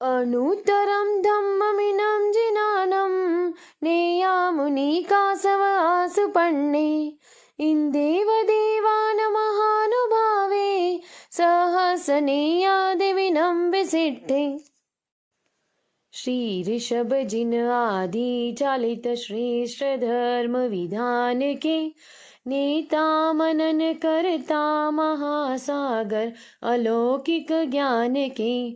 अनुत्तरं धम्ममिनं जिनानं नेयामुनिकासवासुपण्णे इन्देव देवानमहानुभावे सहसनेयादिविनं विसिद्धे। श्री ऋषभ जिन आदि चालित श्रेष्ठ धर्म विधान के नेता मनन करता महासागर अलौकिक ज्ञान के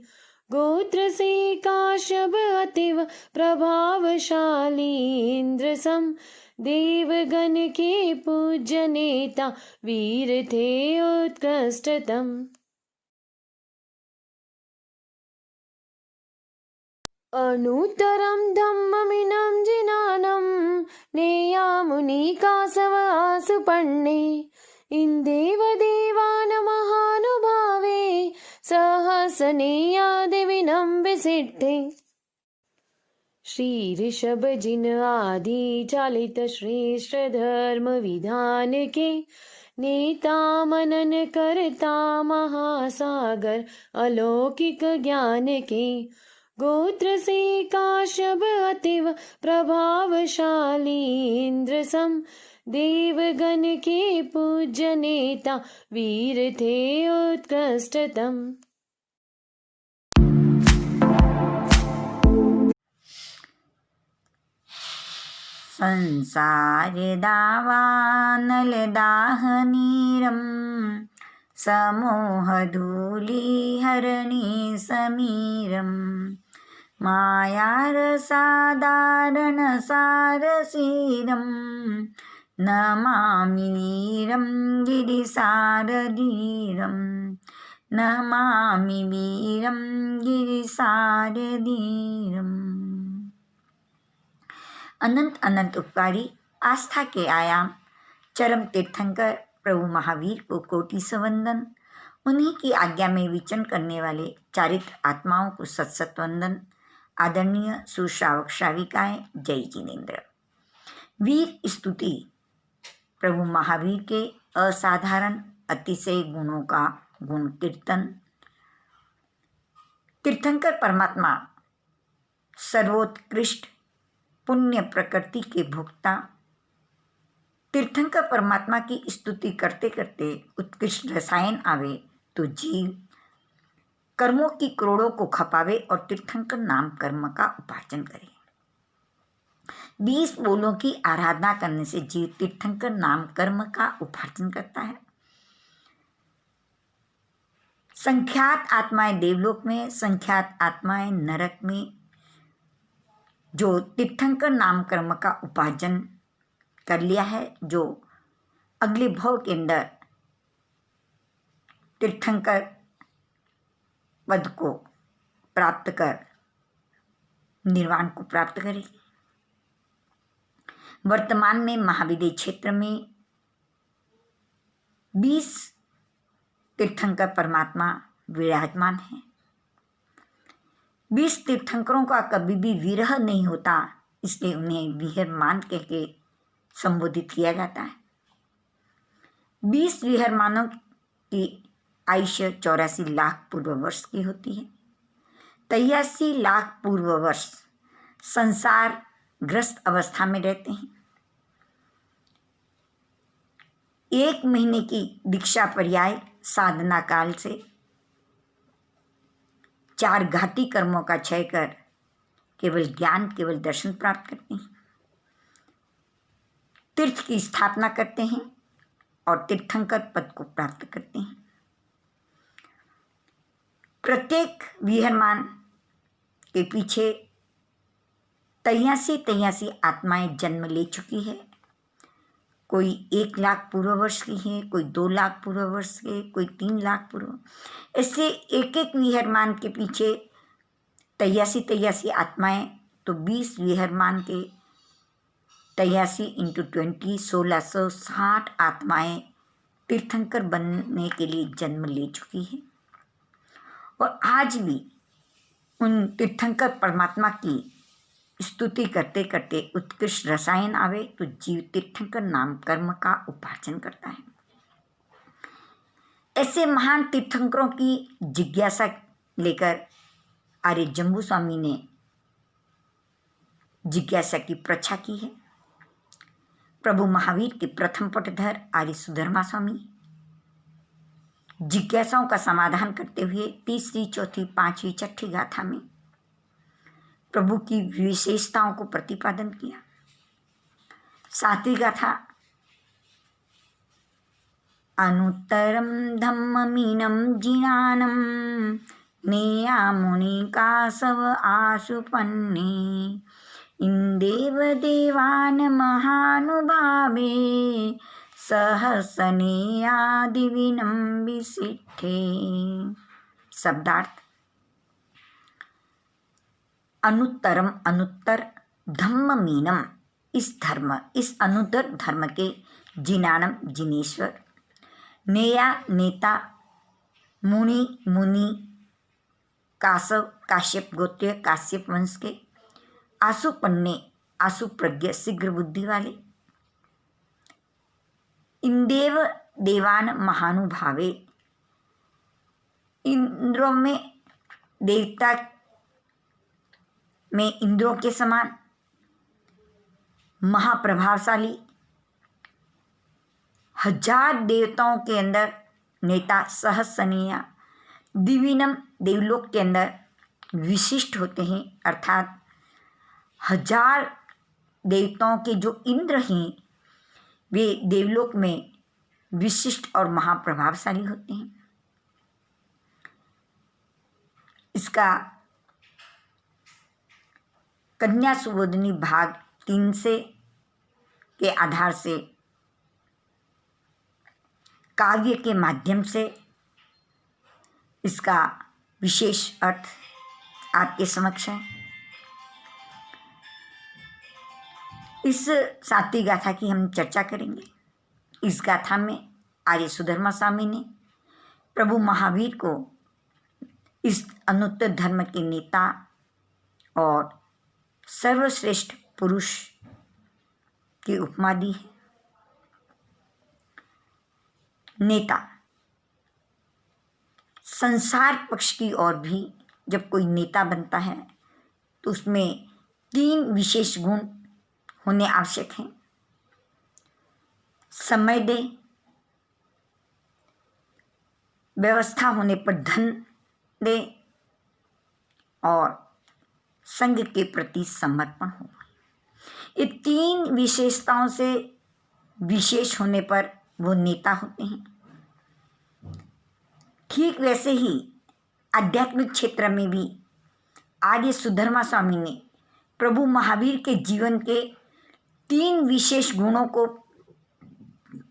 गोत्र से काश्यप अतिव प्रभावशाली इंद्र सम देवगण के पूज्य नेता वीर थे उत्कृष्टतम। अनुत्तरं धम्ममिनं जिनानं नेयामुनिकासवासुपण्णे इन्देव देवानमहानुभावे सहसनेयादिविनं विसिद्धे। श्री ऋषभ जिन आदि चालित श्रेष्ठ धर्म विधान के नेता मनन करता महासागर अलौकिक ज्ञान के गोत्र से काश्यप अतिव प्रभावशाली इंद्र सम देवगण के पूज्य नेता वीर थे उत्कृष्टतम। संसार दावानल दाहनीरम समोह धूली हरणी समीरम मायारसादारण सारसीरम नमामि वीरं गिरिसारधीरं नमामि वीरं गिरिसारधीरम। अनंत अनंत उपकारी आस्था के आयाम चरम तीर्थंकर प्रभु महावीर को कोटि सवंदन। उन्हीं की आज्ञा में विचरण करने वाले चारित्र आत्माओं को सत सत वंदन। आदरणीय सुश्रावक श्राविकाएं, जय जिनेन्द्र। वीर स्तुति प्रभु महावीर के असाधारण अतिशय गुणों का गुण कीर्तन। तीर्थंकर परमात्मा सर्वोत्कृष्ट पुण्य प्रकृति के भोक्ता। तीर्थंकर परमात्मा की स्तुति करते करते उत्कृष्ट रसायन आवे तो जीव कर्मों की करोड़ों को खपावे और तीर्थंकर नाम कर्म का उपार्जन करे। 20 बोलों की आराधना करने से जीव तीर्थंकर नाम कर्म का उपार्जन करता है। संख्यात आत्माएं देवलोक में, संख्यात आत्माएं नरक में जो तीर्थंकर नाम कर्म का उपार्जन कर लिया है, जो अगले भव के अंदर तीर्थंकर पद को प्राप्त कर निर्वाण को प्राप्त करेगी। वर्तमान में महाविद्य क्षेत्र में 20 तीर्थंकर परमात्मा विराजमान हैं। 20 तीर्थंकरों का कभी भी विरह नहीं होता, इसलिए उन्हें विहरमान कह के संबोधित किया जाता है। 20 विहरमानों की आयुष्य 84 लाख पूर्व वर्ष की होती है। 83 लाख पूर्व वर्ष संसार ग्रस्त अवस्था में रहते हैं। 1 महीने की दीक्षा पर्याय साधना काल से 4 घाती कर्मों का क्षय कर केवल ज्ञान, केवल दर्शन प्राप्त करते हैं। तीर्थ की स्थापना करते हैं और तीर्थंकर पद को प्राप्त करते हैं। प्रत्येक विहरमान के पीछे 83 आत्माएं जन्म ले चुकी है। कोई 1 लाख पूर्व वर्ष की है, कोई 2 लाख पूर्व वर्ष के, कोई 3 लाख पूर्व। ऐसे एक एक विहरमान के पीछे 83 आत्माएं, तो 20 विहरमान के 83 × 20 1660 आत्माएं तीर्थंकर बनने के लिए जन्म ले चुकी है। और आज भी उन तीर्थंकर परमात्मा की स्तुति करते करते उत्कृष्ट रसायन आवे तो जीव तीर्थंकर नाम कर्म का उपार्जन करता है। ऐसे महान तीर्थंकरों की जिज्ञासा लेकर आर्य जम्बू स्वामी ने जिज्ञासा की प्रच्छा की है। प्रभु महावीर के प्रथम पटधर आर्य सुधर्मा स्वामी जिज्ञासाओं का समाधान करते हुए तीसरी, चौथी, पांचवी, छठी गाथा में प्रभु की विशेषताओं को प्रतिपादन किया। सातवीं गाथा अनुत्तरम धम्ममीनं जिनानं नेया मुनिकासव आशुपन्ने इंदेव देवान महानुभावे सहसनेयादिविनं विसिद्धे। शब्दार्थ अनुत्तरम अनुत्तर, धम्ममीनम इस अनुत्तर धर्म के, जिनानम जिनेश्वर, नेया नेता, मुनि कासव काश्यप गोत्र काश्यप वंश के, आशुपन्ने आशु प्रज्ञ शीघ्र बुद्धि वाले, इंदेव देवान महानुभावे इंद्रों में देवता में इंद्रों के समान महाप्रभावशाली, हजार देवताओं के अंदर नेता, सहस्रनीय, दिविनम देवलोक के अंदर विशिष्ट होते हैं, अर्थात हजार देवताओं के जो इंद्र हैं वे देवलोक में विशिष्ट और महाप्रभावशाली होते हैं। इसका कन्या सुबोधनी भाग 3 से के आधार से काव्य के माध्यम से इसका विशेष अर्थ आपके समक्ष है। इस सातवीं गाथा की हम चर्चा करेंगे। इस गाथा में आर्य सुधर्मा स्वामी ने प्रभु महावीर को इस अनुत्तर धर्म के नेता और सर्वश्रेष्ठ पुरुष की उपमा दी है। नेता, संसार पक्ष की ओर भी जब कोई नेता बनता है तो उसमें 3 विशेष गुण होने आवश्यक हैं। समय दे, व्यवस्था होने पर धन दे और संघ के प्रति समर्पण हो। ये 3 विशेषताओं से विशेष होने पर वो नेता होते हैं। ठीक वैसे ही आध्यात्मिक क्षेत्र में भी आर्य सुधर्मा स्वामी ने प्रभु महावीर के जीवन के 3 विशेष गुणों को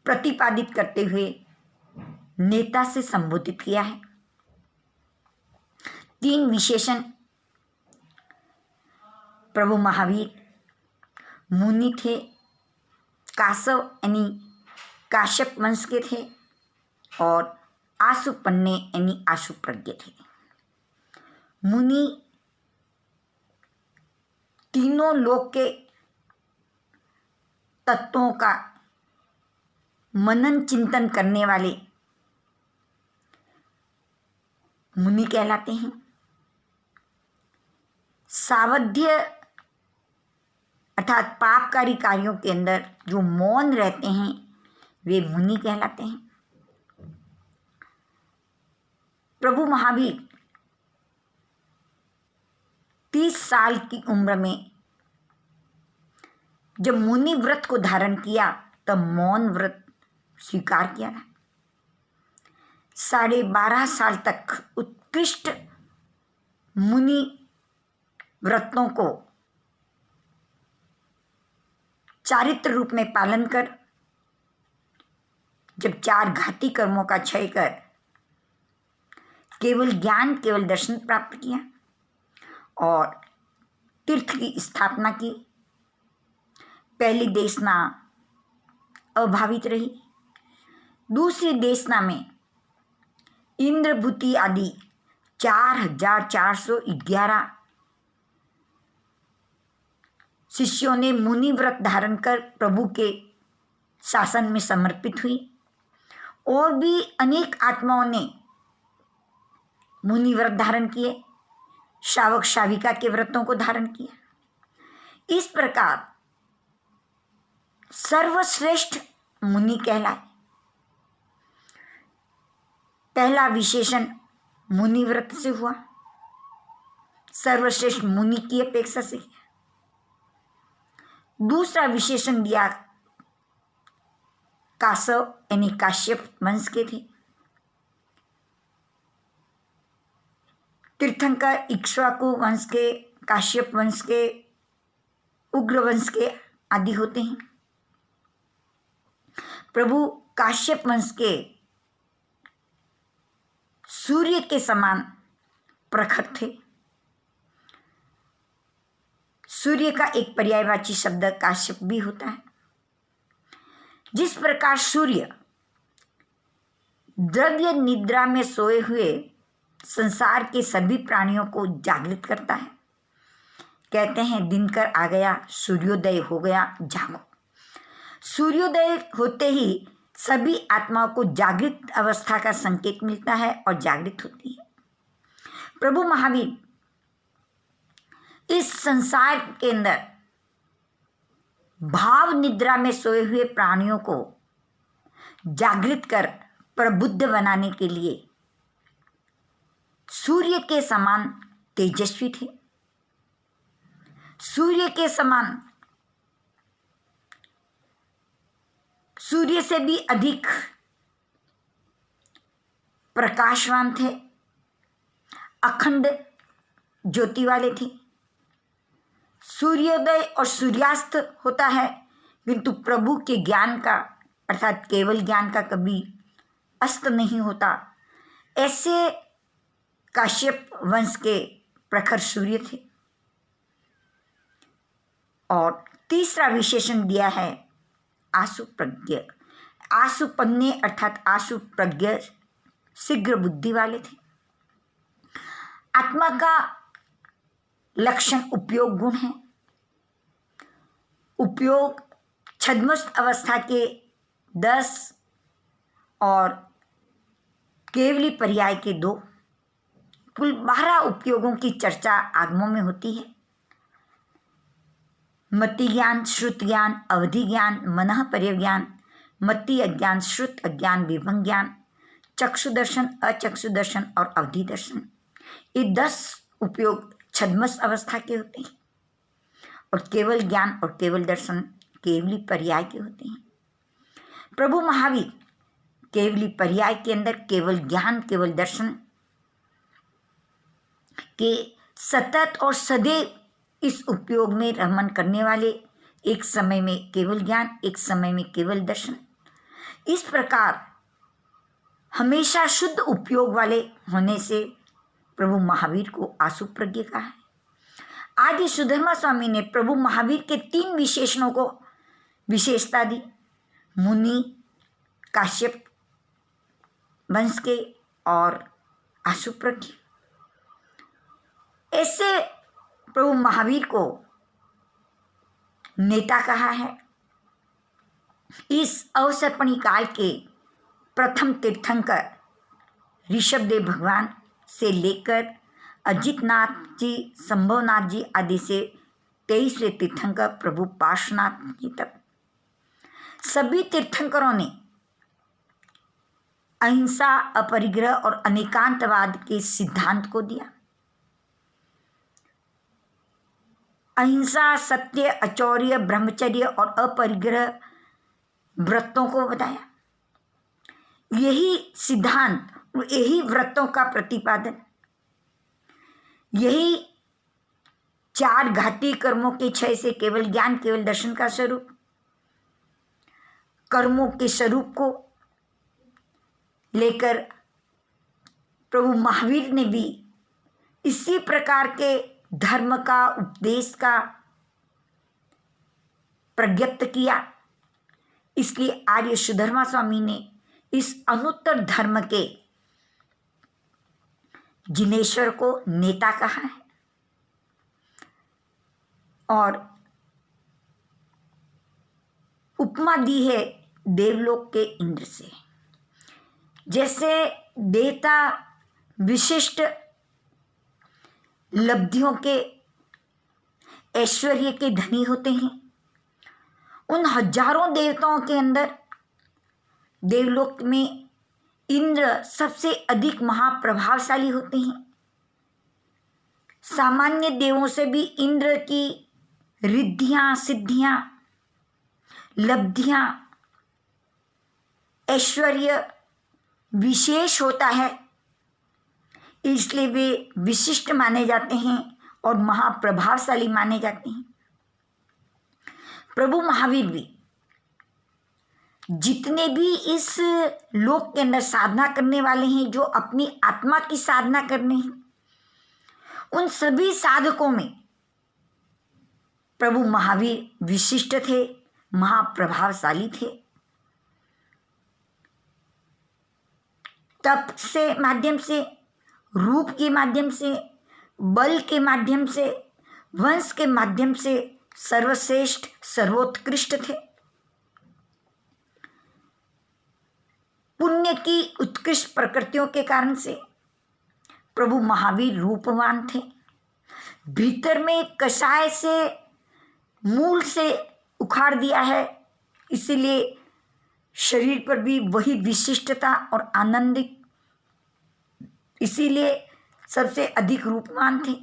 प्रतिपादित करते हुए नेता से संबोधित किया है। 3 विशेषण प्रभु महावीर मुनि थे, कासव यानी काश्यप वंश के थे और आशुपन्ने यानी आशु प्रज्ञ थे। मुनि तीनों लोक के तत्वों का मनन चिंतन करने वाले मुनि कहलाते हैं। सावध्य अर्थात पापकारी कार्यों के अंदर जो मौन रहते हैं वे मुनि कहलाते हैं। प्रभु महावीर 30 साल की उम्र में जब मुनि व्रत को धारण किया तब मौन व्रत स्वीकार किया। 12.5 साल तक उत्कृष्ट मुनि व्रतों को चारित्र रूप में पालन कर जब 4 घाती कर्मों का क्षय कर केवल ज्ञान, केवल दर्शन प्राप्त किया और तीर्थ की स्थापना की। पहली देशना अभावित रही, दूसरी देशना में इंद्रभूति आदि 4411 शिष्यों ने मुनि व्रत धारण कर प्रभु के शासन में समर्पित हुई और भी अनेक आत्माओं ने मुनि व्रत धारण किए। शावक शाविका के व्रतों को धारण किया। इस प्रकार सर्वश्रेष्ठ मुनि कहलाए। पहला विशेषण मुनि व्रत से हुआ, सर्वश्रेष्ठ मुनि की अपेक्षा से किया। दूसरा विशेषण दिया कासव यानी काश्यप वंश के थे। तीर्थंकर इक्ष्वाकु वंश के, काश्यप वंश के, उग्र वंश के आदि होते हैं। प्रभु काश्यप वंश के सूर्य के समान प्रखर थे। सूर्य का एक पर्यायवाची शब्द काश्यप भी होता है। जिस प्रकार सूर्य द्रव्य निद्रा में सोए हुए संसार के सभी प्राणियों को जागृत करता है, कहते हैं दिनकर आ गया, सूर्योदय हो गया, जागो। सूर्योदय होते ही सभी आत्माओं को जागृत अवस्था का संकेत मिलता है और जागृत होती है। प्रभु महावीर इस संसार के अंदर भाव निद्रा में सोए हुए प्राणियों को जागृत कर प्रबुद्ध बनाने के लिए सूर्य के समान तेजस्वी थे। सूर्य के समान, सूर्य से भी अधिक प्रकाशवान थे, अखंड ज्योति वाले थे। सूर्योदय और सूर्यास्त होता है, किंतु प्रभु के ज्ञान का अर्थात केवल ज्ञान का कभी अस्त नहीं होता। ऐसे काश्यप वंश के प्रखर सूर्य थे। और तीसरा विशेषण दिया है आशु प्रज्ञ। आशु पन्ने अर्थात आशु प्रज्ञ शीघ्र बुद्धि वाले थे। आत्मा का लक्षण उपयोग गुण है। उपयोग छद्मस्त अवस्था के 10 और केवली पर्याय के 2, कुल 12 उपयोगों की चर्चा आगमों में होती है। मति ज्ञान, श्रुत ज्ञान, अवधि ज्ञान, मनः पर्यज्ञान, मति अज्ञान, श्रुत अज्ञान, विभंग ज्ञान, चक्षु दर्शन, अचक्षु दर्शन और अवधि दर्शन, ये 10 उपयोग छद्मस अवस्था के होते हैं। और केवल ज्ञान और केवल दर्शन केवली पर्याय के होते हैं। प्रभु महावीर केवली पर्याय के अंदर केवल ज्ञान केवल दर्शन के सतत और सदैव इस उपयोग में रमन करने वाले, एक समय में केवल ज्ञान, एक समय में केवल दर्शन, इस प्रकार हमेशा शुद्ध उपयोग वाले होने से प्रभु महावीर को आशु प्रज्ञ कहा है। आदि सुधर्मा स्वामी ने प्रभु महावीर के 3 विशेषणों को विशेषता दी, मुनि, काश्यप वंश के और आशु प्रज्ञ। ऐसे प्रभु महावीर को नेता कहा है। इस अवसर्पणी काल के प्रथम तीर्थंकर ऋषभदेव भगवान से लेकर अजितनाथ जी, संभवनाथ जी आदि से 23वें तीर्थंकर प्रभु पार्श्वनाथ जी तक सभी तीर्थंकरों ने अहिंसा, अपरिग्रह और अनेकांतवाद के सिद्धांत को दिया। अहिंसा, सत्य, अचौर्य, ब्रह्मचर्य और अपरिग्रह व्रतों को बताया। यही सिद्धांत, यही व्रतों का प्रतिपादन, यही 4 घाती कर्मों के क्षय से केवल ज्ञान केवल दर्शन का स्वरूप, कर्मों के स्वरूप को लेकर प्रभु महावीर ने भी इसी प्रकार के धर्म का उपदेश का प्रज्ञप्त किया। इसलिए आर्य सुधर्मा स्वामी ने इस अनुत्तर धर्म के जिनेश्वर को नेता कहा है। और उपमा दी है देवलोक के इंद्र से। जैसे देवता विशिष्ट लब्धियों के, ऐश्वर्य के धनी होते हैं। उन हजारों देवताओं के अंदर देवलोक में इंद्र सबसे अधिक महाप्रभावशाली होते हैं। सामान्य देवों से भी इंद्र की रिद्धियां, सिद्धियां, लब्धियां, ऐश्वर्य विशेष होता है, इसलिए वे विशिष्ट माने जाते हैं और महाप्रभावशाली माने जाते हैं। प्रभु महावीर भी जितने भी इस लोक के अंदर साधना करने वाले हैं, जो अपनी आत्मा की साधना करने हैं, उन सभी साधकों में प्रभु महावीर विशिष्ट थे, महाप्रभावशाली थे। तप से माध्यम से, रूप के माध्यम से, बल के माध्यम से, वंश के माध्यम से सर्वश्रेष्ठ, सर्वोत्कृष्ट थे। पुण्य की उत्कृष्ट प्रकृतियों के कारण से प्रभु महावीर रूपवान थे। भीतर में कषाय से, मूल से उखाड़ दिया है, इसीलिए शरीर पर भी वही विशिष्टता और आनंदित, इसीलिए सबसे अधिक रूपवान थे।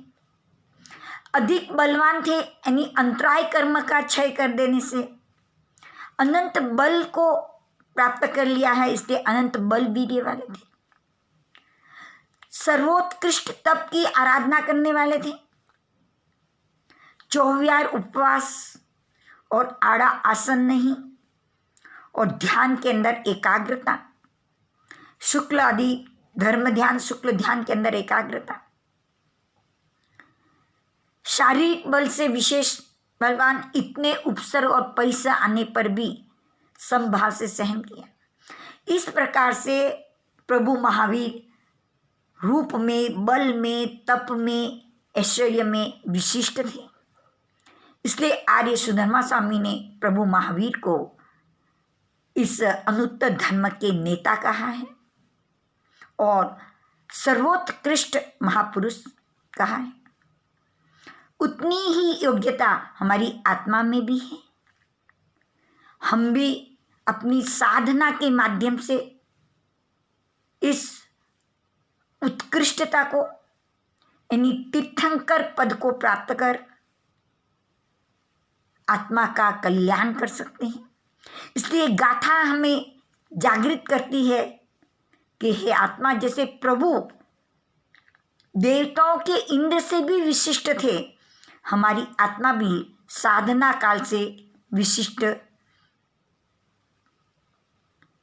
अधिक बलवान थे, यानी अंतराय कर्म का क्षय कर देने से अनंत बल को प्राप्त कर लिया है, इसलिए अनंत बल वीर्य वाले थे। सर्वोत्कृष्ट तप की आराधना करने वाले थे। 24 उपवास और आड़ा आसन नहीं, और ध्यान के अंदर एकाग्रता, शुक्ल आदि धर्म ध्यान, शुक्ल ध्यान के अंदर एकाग्रता। शारीरिक बल से विशेष बलवान, इतने उपसर्ग और परिसर आने पर भी समभाव से सहन किया। इस प्रकार से प्रभु महावीर रूप में, बल में, तप में, ऐश्वर्य में विशिष्ट थे। इसलिए आर्य सुधर्मा स्वामी ने प्रभु महावीर को इस अनुत्तर धर्म के नेता कहा है और सर्वोत्कृष्ट महापुरुष कहा है। उतनी ही योग्यता हमारी आत्मा में भी है। हम भी अपनी साधना के माध्यम से इस उत्कृष्टता को, यानी तीर्थंकर पद को प्राप्त कर आत्मा का कल्याण कर सकते हैं। इसलिए गाथा हमें जागृत करती है कि हे आत्मा, जैसे प्रभु देवताओं के इंद्र से भी विशिष्ट थे, हमारी आत्मा भी साधना काल से विशिष्ट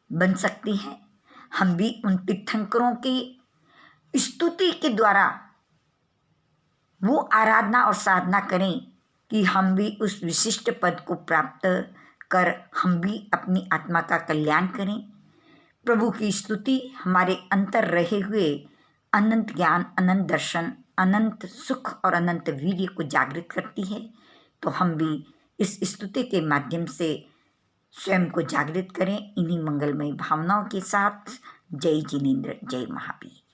बन सकती है। हम भी उन तीर्थंकरों की स्तुति के द्वारा वो आराधना और साधना करें कि हम भी उस विशिष्ट पद को प्राप्त कर हम भी अपनी आत्मा का कल्याण करें। प्रभु की स्तुति हमारे अंतर रहे हुए अनंत ज्ञान, अनंत दर्शन, अनंत सुख और अनंत वीर्य को जागृत करती है। तो हम भी इस स्तुति के माध्यम से स्वयं को जागृत करें। इन्हीं मंगलमय भावनाओं के साथ जय जिनेंद्र, जय महावीर।